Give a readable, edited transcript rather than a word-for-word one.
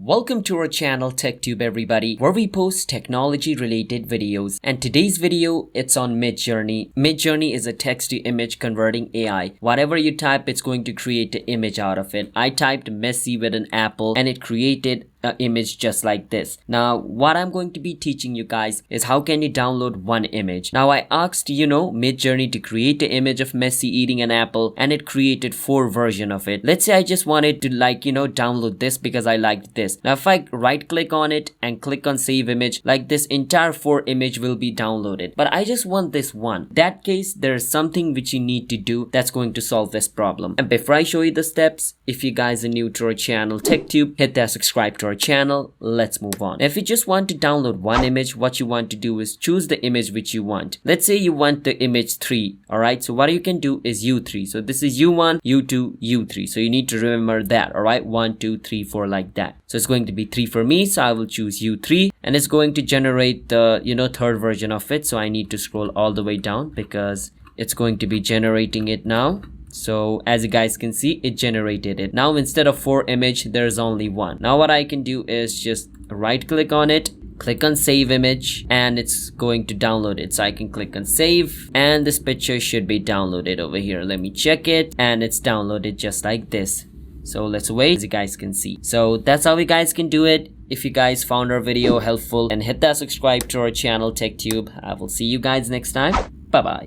Welcome to our channel TechTube everybody, where we post technology related videos, and today's video it's on Midjourney. Midjourney is a text to image converting AI. Whatever you type, it's going to create an image out of it. I typed Messi with an apple and it created an image just like this. Now what I'm going to be teaching you guys is how can you download one image. Now I asked Midjourney to create an image of Messi eating an apple, and it created 4 versions of it. Let's say I just wanted to download this because I liked this. Now if I right click on it and click on save image, like this entire 4 image will be downloaded, but I just want this one. That case, there's something which you need to do that's going to solve this problem. And before I show you the steps, if you guys are new to our channel TechTube, hit that subscribe to our channel. Let's move on. If you just want to download one image, what you want to do is choose the image which you want. Let's say you want the image 3. Alright, so what you can do is U3. So this is U1, U2, U3. So you need to remember that. Alright, 1, 2, 3, 4 like that. So it's going to be 3 for me, so I will choose U3, and it's going to generate the third version of it. So I need to scroll all the way down because it's going to be generating it now. So as you guys can see, it generated it. Now instead of 4 image, there's only 1. Now what I can do is just right click on it, click on save image, and it's going to download it. So I can click on save, and this picture should be downloaded over here. Let me check it, and it's downloaded just like this. So let's wait, as you guys can see. So that's how you guys can do it. If you guys found our video helpful, and hit that subscribe to our channel TechTube. I will see you guys next time. Bye bye.